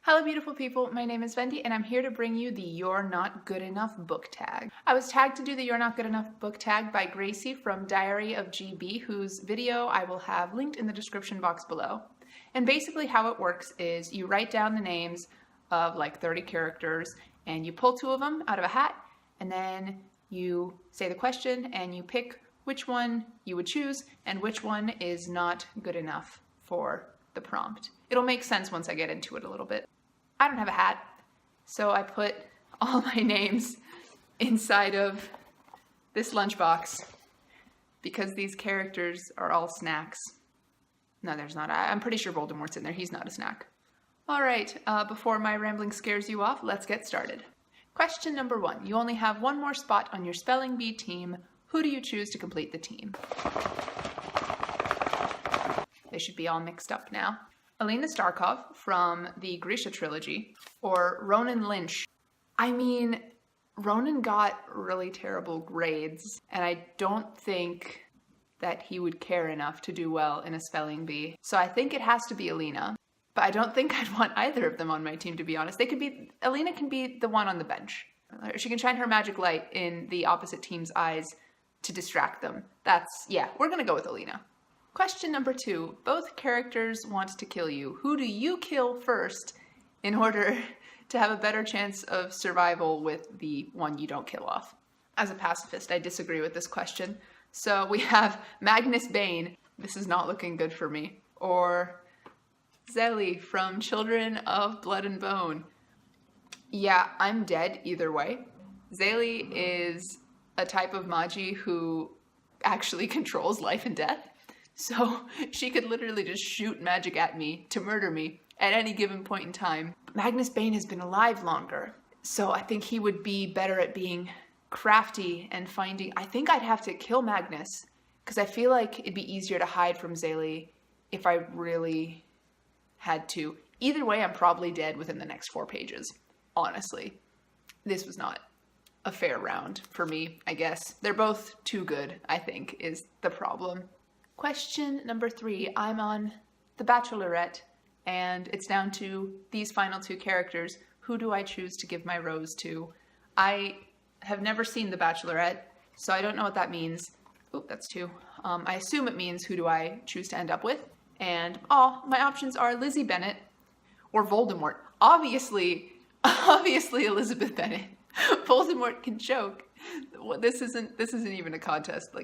Hello beautiful people, my name is Vendi and I'm here to bring you the You're Not Good Enough book tag. I was tagged to do the You're Not Good Enough book tag by Gracie from Diary of GB, whose video I will have linked in the description box below. And basically how it works is you write down the names of like 30 characters and you pull 2 of them out of a hat and then you say the question and you pick which one you would choose and which one is not good enough for the prompt. It'll make sense once I get into it a little bit. I don't have a hat, so I put all my names inside of this lunchbox because these characters are all snacks. No, there's not. I'm pretty sure Voldemort's in there. He's not a snack. All right, before my rambling scares you off, let's get started. Question number 1. You only have one more spot on your spelling bee team. Who do you choose to complete the team? They should be all mixed up now. Alina Starkov from the Grisha trilogy, or Ronan Lynch. I mean, Ronan got really terrible grades, and I don't think that he would care enough to do well in a spelling bee. So I think it has to be Alina, but I don't think I'd want either of them on my team, to be honest. Alina can be the one on the bench. She can shine her magic light in the opposite team's eyes to distract them. Yeah, we're gonna go with Alina. Question number 2. Both characters want to kill you. Who do you kill first in order to have a better chance of survival with the one you don't kill off? As a pacifist, I disagree with this question. So we have Magnus Bane. This is not looking good for me. Or Zelly from Children of Blood and Bone. Yeah, I'm dead either way. Zelly is a type of magi who actually controls life and death. So she could literally just shoot magic at me to murder me at any given point in time. Magnus Bane has been alive longer, so I think he would be better at being crafty and finding... I think I'd have to kill Magnus, because I feel like it'd be easier to hide from Zaylee if I really had to. Either way, I'm probably dead within the next 4 pages, honestly. This was not a fair round for me, I guess. They're both too good, I think, is the problem. Question number 3. I'm on the Bachelorette, and it's down to these final 2 characters. Who do I choose to give my rose to? I have never seen the Bachelorette, so I don't know what that means. Oop, that's 2. I assume it means who do I choose to end up with. And, my options are Lizzie Bennet or Voldemort. Obviously Elizabeth Bennet. Voldemort can choke. This isn't even a contest.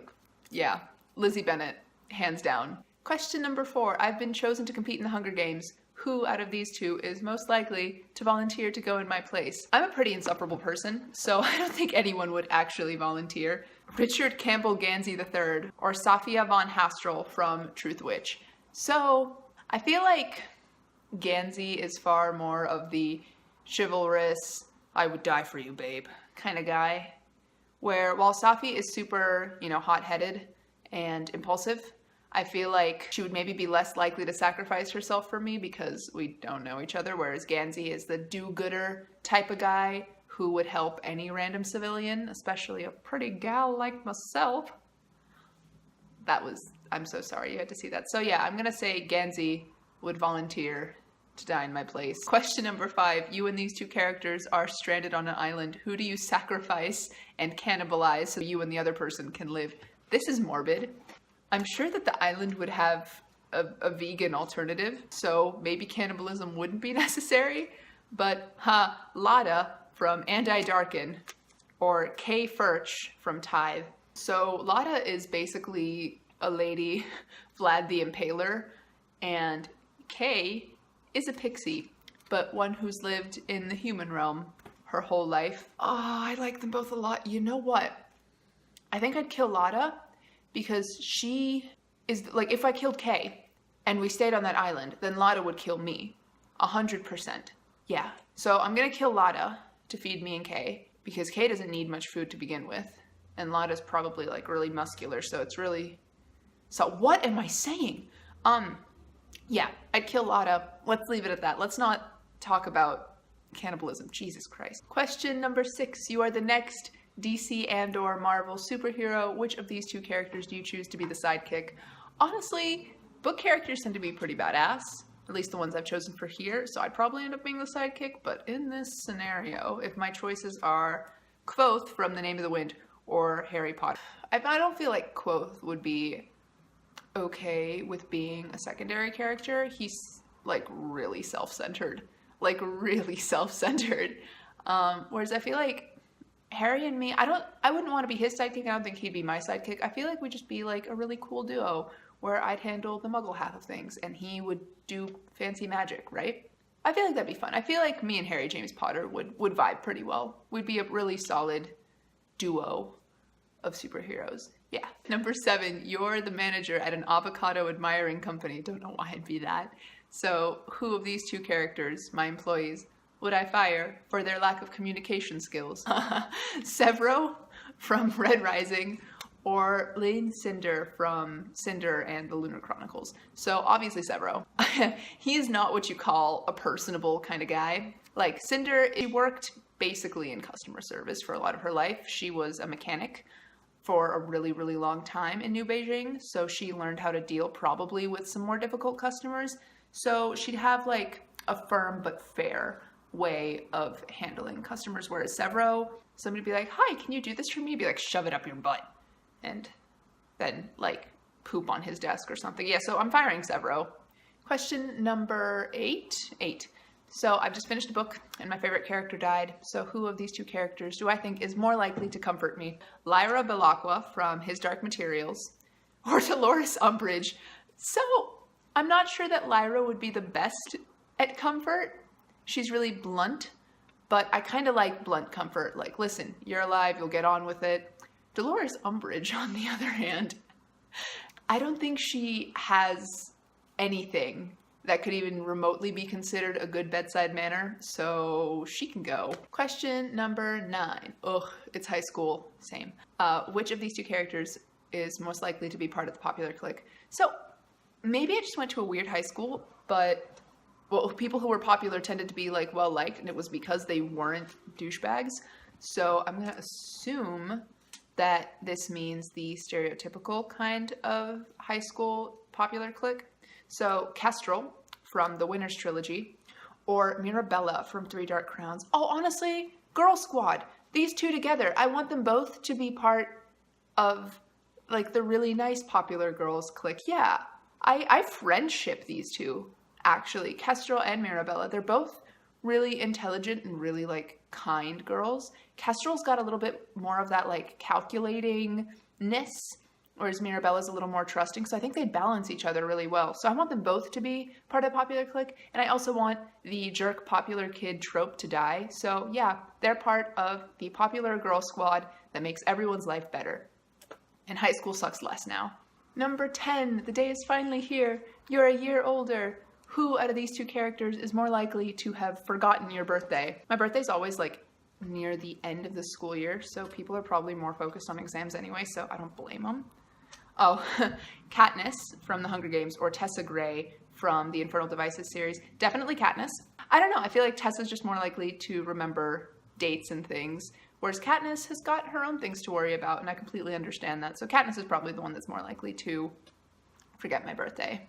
Yeah, Lizzie Bennet. Hands down. Question number 4. I've been chosen to compete in the Hunger Games. Who out of these 2 is most likely to volunteer to go in my place? I'm a pretty insufferable person, so I don't think anyone would actually volunteer. Richard Campbell Gansey III or Safia von Hastrel from Truth Witch. So I feel like Gansey is far more of the chivalrous, I would die for you, babe, kind of guy. While Safi is super, hot-headed and impulsive, I feel like she would maybe be less likely to sacrifice herself for me because we don't know each other, whereas Gansey is the do-gooder type of guy who would help any random civilian, especially a pretty gal like myself. I'm so sorry you had to see that. So yeah, I'm gonna say Gansey would volunteer to die in my place. Question number 5. You and these 2 characters are stranded on an island. Who do you sacrifice and cannibalize so you and the other person can live? This is morbid. I'm sure that the island would have a vegan alternative, so maybe cannibalism wouldn't be necessary, but Lada from And I Darken, or Kay Furch from Tithe. So Lada is basically a lady, Vlad the Impaler, and Kay is a pixie, but one who's lived in the human realm her whole life. I like them both a lot. You know what? I think I'd kill Lada, because she is, if I killed Kay and we stayed on that island, then Lada would kill me. 100%. Yeah. So I'm gonna kill Lada to feed me and Kay, because Kay doesn't need much food to begin with. And Lada's probably, really muscular, so it's really... So what am I saying? Yeah, I'd kill Lada. Let's leave it at that. Let's not talk about cannibalism. Jesus Christ. Question number 6. You are the next DC and/or Marvel superhero. Which of these 2 characters do you choose to be the sidekick? Honestly, book characters tend to be pretty badass. at least the ones I've chosen for here, so I'd probably end up being the sidekick, but in this scenario, if my choices are Quoth from The Name of the Wind or Harry Potter, I don't feel like Quoth would be okay with being a secondary character. He's like really self-centered, whereas I feel like Harry and me, I wouldn't want to be his sidekick. I don't think he'd be my sidekick. I feel like we'd just be like a really cool duo where I'd handle the muggle half of things and he would do fancy magic, right? I feel like that'd be fun. I feel like me and Harry James Potter would vibe pretty well. We'd be a really solid duo of superheroes. Yeah. Number 7, you're the manager at an avocado admiring company. Don't know why I'd be that. So who of these 2 characters, my employees, would I fire for their lack of communication skills? Severo from Red Rising or Lane Cinder from Cinder and the Lunar Chronicles. So obviously Severo. He is not what you call a personable kind of guy. Like Cinder, she worked basically in customer service for a lot of her life. She was a mechanic for a really, really long time in New Beijing. So she learned how to deal probably with some more difficult customers. So she'd have like a firm but fair way of handling customers. Whereas Severo, somebody would be like, hi, can you do this for me? Be like, shove it up your butt. And then like poop on his desk or something. Yeah, so I'm firing Severo. Question number 8. So I've just finished a book and my favorite character died. So who of these 2 characters do I think is more likely to comfort me? Lyra Belacqua from His Dark Materials or Dolores Umbridge? So I'm not sure that Lyra would be the best at comfort. She's really blunt, but I kind of like blunt comfort. Like, listen, you're alive, you'll get on with it. Dolores Umbridge, on the other hand, I don't think she has anything that could even remotely be considered a good bedside manner, so she can go. Question number 9. Ugh, it's high school. Same. Which of these 2 characters is most likely to be part of the popular clique? So maybe I just went to a weird high school, but well, people who were popular tended to be like well-liked, and it was because they weren't douchebags. So I'm gonna assume that this means the stereotypical kind of high school popular clique. So Kestrel from the Winners Trilogy or Mirabella from 3 Dark Crowns. Oh, honestly, Girl Squad. These 2 together. I want them both to be part of like the really nice popular girls clique. Yeah, I friendship these 2, actually. Kestrel and Mirabella. They're both really intelligent and really like kind girls. Kestrel's got a little bit more of that like calculatingness, whereas Mirabella's a little more trusting. So I think they balance each other really well. So I want them both to be part of the popular clique. And I also want the jerk popular kid trope to die. So yeah, they're part of the popular girl squad that makes everyone's life better. And high school sucks less now. Number 10, the day is finally here. You're a year older. Who out of these 2 characters is more likely to have forgotten your birthday? My birthday's always like near the end of the school year, so people are probably more focused on exams anyway, so I don't blame them. Oh, Katniss from The Hunger Games or Tessa Gray from the Infernal Devices series. Definitely Katniss. I don't know, I feel like Tessa's just more likely to remember dates and things, whereas Katniss has got her own things to worry about, and I completely understand that. So Katniss is probably the one that's more likely to forget my birthday.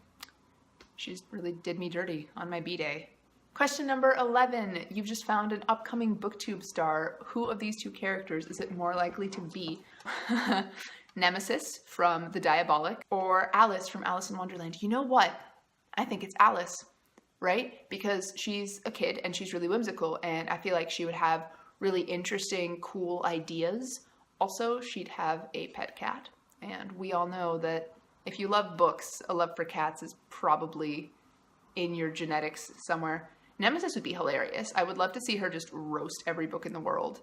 She really did me dirty on my B-day. Question number 11. You've just found an upcoming Booktube star. Who of these 2 characters is it more likely to be? Nemesis from The Diabolic or Alice from Alice in Wonderland? You know what? I think it's Alice, right? Because she's a kid and she's really whimsical, and I feel like she would have really interesting, cool ideas. Also, she'd have a pet cat, and we all know that if you love books, a love for cats is probably in your genetics somewhere. Nemesis would be hilarious. I would love to see her just roast every book in the world.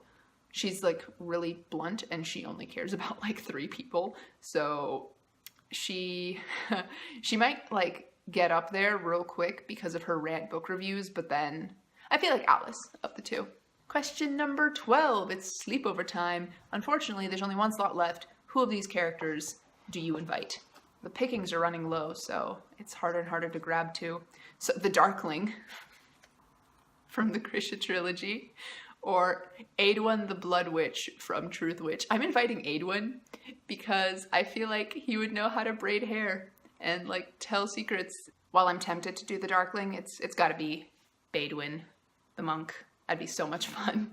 She's like really blunt and she only cares about like 3 people. So she might like get up there real quick because of her rant book reviews, but then I feel like Alice of the 2. Question number 12. It's sleepover time. Unfortunately, there's only 1 slot left. Who of these characters do you invite? The pickings are running low, so it's harder and harder to grab to. So the Darkling from the Grisha trilogy, or Aedwin the Blood Witch from Truth Witch. I'm inviting Aedwin because I feel like he would know how to braid hair and like tell secrets While I'm tempted to do the Darkling, it's gotta be Bedouin, the monk. That'd be so much fun.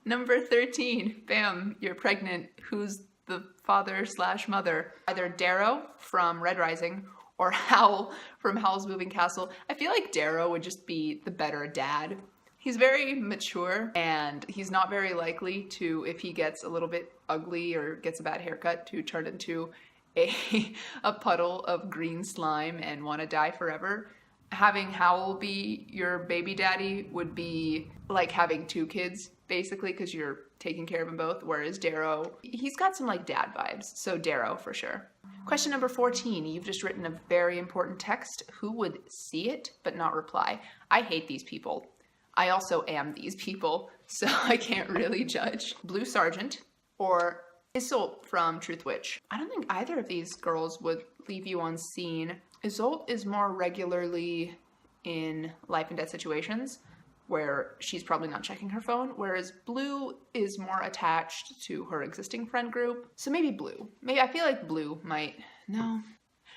Number 13, bam, you're pregnant. Who's the father / mother? Either Darrow from Red Rising or Howl from Howl's Moving Castle. I feel like Darrow would just be the better dad. He's very mature, and he's not very likely to, if he gets a little bit ugly or gets a bad haircut, to turn into a puddle of green slime and want to die forever. Having Howl be your baby daddy would be like having 2 kids, basically, because you're taking care of them both, whereas Darrow, he's got some like dad vibes, so Darrow for sure. Question number 14, you've just written a very important text. Who would see it but not reply? I hate these people. I also am these people, so I can't really judge. Blue Sergeant or Isolde from Truth Witch. I don't think either of these girls would leave you unseen. Isolde is more regularly in life and death situations where she's probably not checking her phone, whereas Blue is more attached to her existing friend group. So maybe Blue. Maybe I feel like Blue might, no,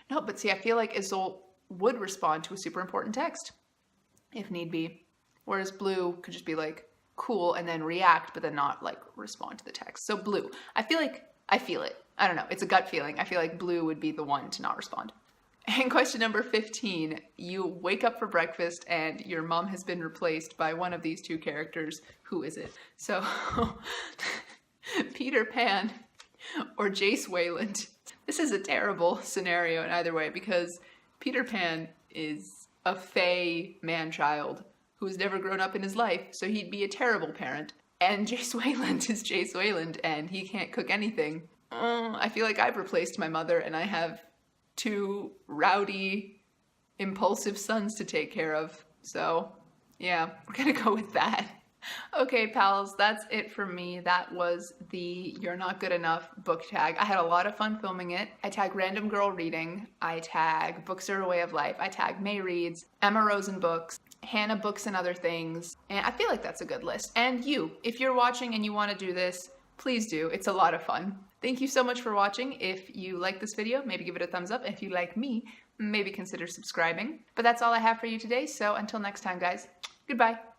but see, I feel like Isolde would respond to a super important text if need be. Whereas Blue could just be like, cool, and then react, but then not like respond to the text. So Blue, I feel it. I don't know. It's a gut feeling. I feel like Blue would be the one to not respond. And question number 15, you wake up for breakfast and your mom has been replaced by one of these 2 characters. Who is it? So Peter Pan or Jace Wayland. This is a terrible scenario in either way because Peter Pan is a fey man-child who's never grown up in his life, so he'd be a terrible parent. And Jace Wayland is Jace Wayland, and he can't cook anything. I feel like I've replaced my mother, and I have 2 rowdy, impulsive sons to take care of. So, yeah, we're gonna go with that. Okay, pals, that's it for me. That was the You're Not Good Enough book tag. I had a lot of fun filming it. I tag Random Girl Reading. I tag Books Are a Way of Life. I tag May Reads, Emma Rosen Books, Hannah Books and Other Things. And I feel like that's a good list. And you, if you're watching and you want to do this, please do. It's a lot of fun. Thank you so much for watching. If you like this video, maybe give it a thumbs up. If you like me, maybe consider subscribing. But that's all I have for you today. So until next time, guys, goodbye.